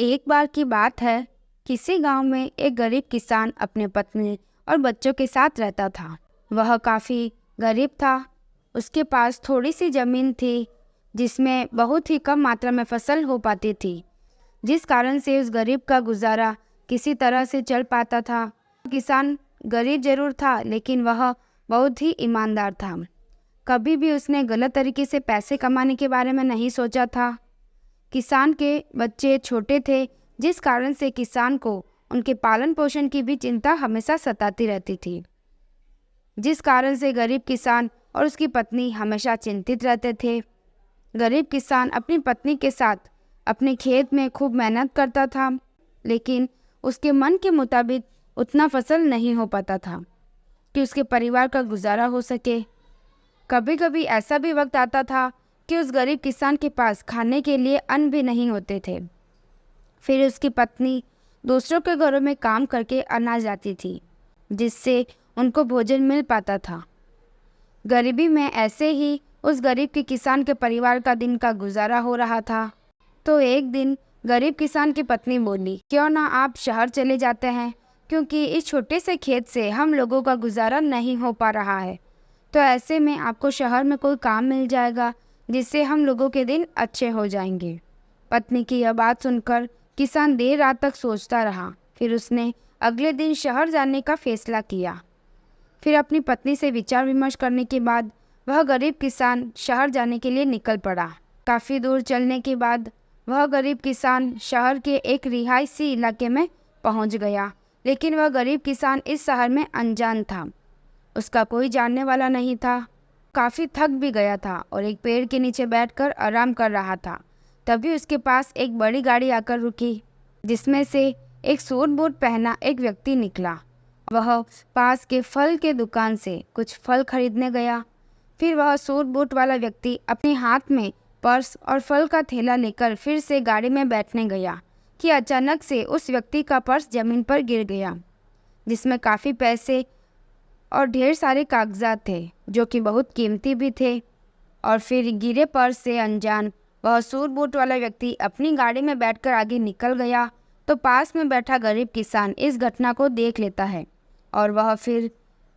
एक बार की बात है, किसी गांव में एक गरीब किसान अपने पत्नी और बच्चों के साथ रहता था। वह काफ़ी गरीब था। उसके पास थोड़ी सी ज़मीन थी जिसमें बहुत ही कम मात्रा में फसल हो पाती थी, जिस कारण से उस गरीब का गुजारा किसी तरह से चल पाता था। किसान गरीब जरूर था, लेकिन वह बहुत ही ईमानदार था। कभी भी उसने गलत तरीके से पैसे कमाने के बारे में नहीं सोचा था। किसान के बच्चे छोटे थे, जिस कारण से किसान को उनके पालन पोषण की भी चिंता हमेशा सताती रहती थी, जिस कारण से गरीब किसान और उसकी पत्नी हमेशा चिंतित रहते थे। गरीब किसान अपनी पत्नी के साथ अपने खेत में खूब मेहनत करता था, लेकिन उसके मन के मुताबिक उतना फसल नहीं हो पाता था कि उसके परिवार का गुजारा हो सके। कभी कभी ऐसा भी वक्त आता था कि उस गरीब किसान के पास खाने के लिए अन्न भी नहीं होते थे। फिर उसकी पत्नी दूसरों के घरों में काम करके अनाज लाती थी, जिससे उनको भोजन मिल पाता था। गरीबी में ऐसे ही उस गरीब के किसान के परिवार का दिन का गुजारा हो रहा था। तो एक दिन गरीब किसान की पत्नी बोली, क्यों ना आप शहर चले जाते हैं, क्योंकि इस छोटे से खेत से हम लोगों का गुजारा नहीं हो पा रहा है। तो ऐसे में आपको शहर में कोई काम मिल जाएगा, जिससे हम लोगों के दिन अच्छे हो जाएंगे। पत्नी की यह बात सुनकर किसान देर रात तक सोचता रहा। फिर उसने अगले दिन शहर जाने का फैसला किया। फिर अपनी पत्नी से विचार विमर्श करने के बाद वह गरीब किसान शहर जाने के लिए निकल पड़ा। काफ़ी दूर चलने के बाद वह गरीब किसान शहर के एक रिहायशी इलाके में पहुंच गया, लेकिन वह गरीब किसान इस शहर में अनजान था। उसका कोई जानने वाला नहीं था। काफ़ी थक भी गया था और एक पेड़ के नीचे बैठकर आराम कर रहा था। तभी उसके पास एक बड़ी गाड़ी आकर रुकी, जिसमें से एक सूट बूट पहना एक व्यक्ति निकला। वह पास के फल के दुकान से कुछ फल खरीदने गया। फिर वह सूट बूट वाला व्यक्ति अपने हाथ में पर्स और फल का थैला लेकर फिर से गाड़ी में बैठने गया कि अचानक से उस व्यक्ति का पर्स जमीन पर गिर गया, जिसमें काफ़ी पैसे और ढेर सारे कागजात थे, जो कि बहुत कीमती भी थे। और फिर गिरे पर्स से अनजान वह सूट बूट वाला व्यक्ति अपनी गाड़ी में बैठकर आगे निकल गया। तो पास में बैठा गरीब किसान इस घटना को देख लेता है और वह फिर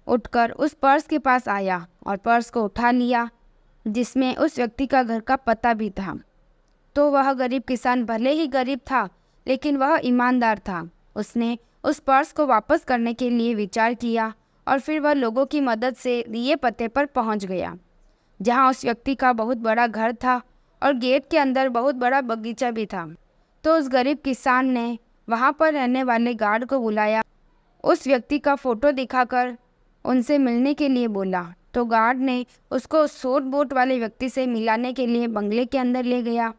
उठकर उस पर्स के पास आया और पर्स को उठा लिया, जिसमें उस व्यक्ति का घर का पता भी था। तो वह गरीब किसान भले ही गरीब था, लेकिन वह ईमानदार था। उसने उस पर्स को वापस करने के लिए विचार किया और फिर वह लोगों की मदद से दिए पते पर पहुंच गया, जहां उस व्यक्ति का बहुत बड़ा घर था और गेट के अंदर बहुत बड़ा बगीचा भी था। तो उस गरीब किसान ने वहां पर रहने वाले गार्ड को बुलाया। उस व्यक्ति का फ़ोटो दिखाकर उनसे मिलने के लिए बोला। तो गार्ड ने उसको सूट बूट वाले व्यक्ति से मिलाने के लिए बंगले के अंदर ले गया।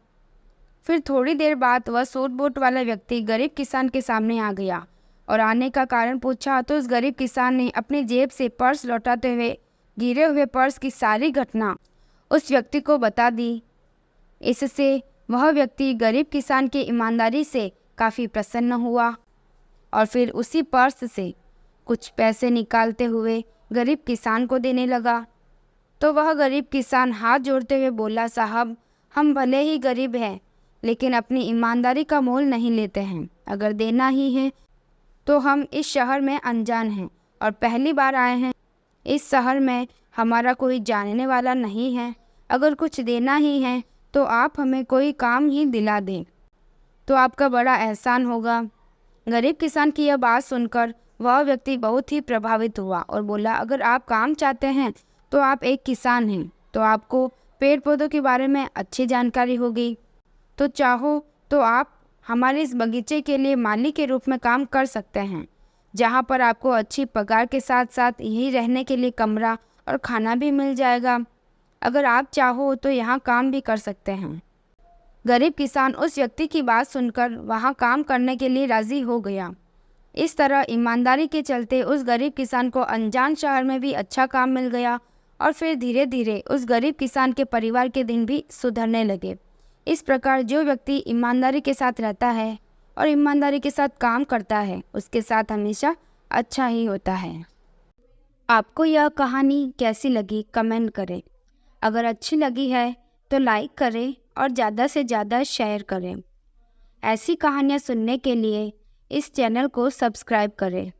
फिर थोड़ी देर बाद वह सूट बूट वाला व्यक्ति गरीब किसान के सामने आ गया और आने का कारण पूछा। तो उस गरीब किसान ने अपनी जेब से पर्स लौटाते हुए गिरे हुए पर्स की सारी घटना उस व्यक्ति को बता दी। इससे वह व्यक्ति गरीब किसान की ईमानदारी से काफ़ी प्रसन्न हुआ और फिर उसी पर्स से कुछ पैसे निकालते हुए गरीब किसान को देने लगा। तो वह गरीब किसान हाथ जोड़ते हुए बोला, साहब, हम भले ही गरीब हैं, लेकिन अपनी ईमानदारी का मोल नहीं लेते हैं। अगर देना ही है तो हम इस शहर में अनजान हैं और पहली बार आए हैं। इस शहर में हमारा कोई जानने वाला नहीं है। अगर कुछ देना ही है तो आप हमें कोई काम ही दिला दें, तो आपका बड़ा एहसान होगा। गरीब किसान की यह बात सुनकर वह व्यक्ति बहुत ही प्रभावित हुआ और बोला, अगर आप काम चाहते हैं तो आप एक किसान हैं, तो आपको पेड़ पौधों के बारे में अच्छी जानकारी होगी। तो चाहो तो आप हमारे इस बगीचे के लिए माली के रूप में काम कर सकते हैं, जहाँ पर आपको अच्छी पगार के साथ साथ यहीं रहने के लिए कमरा और खाना भी मिल जाएगा। अगर आप चाहो तो यहाँ काम भी कर सकते हैं। गरीब किसान उस व्यक्ति की बात सुनकर वहाँ काम करने के लिए राज़ी हो गया। इस तरह ईमानदारी के चलते उस गरीब किसान को अनजान शहर में भी अच्छा काम मिल गया और फिर धीरे धीरे उस गरीब किसान के परिवार के दिन भी सुधरने लगे। इस प्रकार जो व्यक्ति ईमानदारी के साथ रहता है और ईमानदारी के साथ काम करता है, उसके साथ हमेशा अच्छा ही होता है। आपको यह कहानी कैसी लगी कमेंट करें। अगर अच्छी लगी है तो लाइक करें और ज़्यादा से ज़्यादा शेयर करें। ऐसी कहानियाँ सुनने के लिए इस चैनल को सब्सक्राइब करें।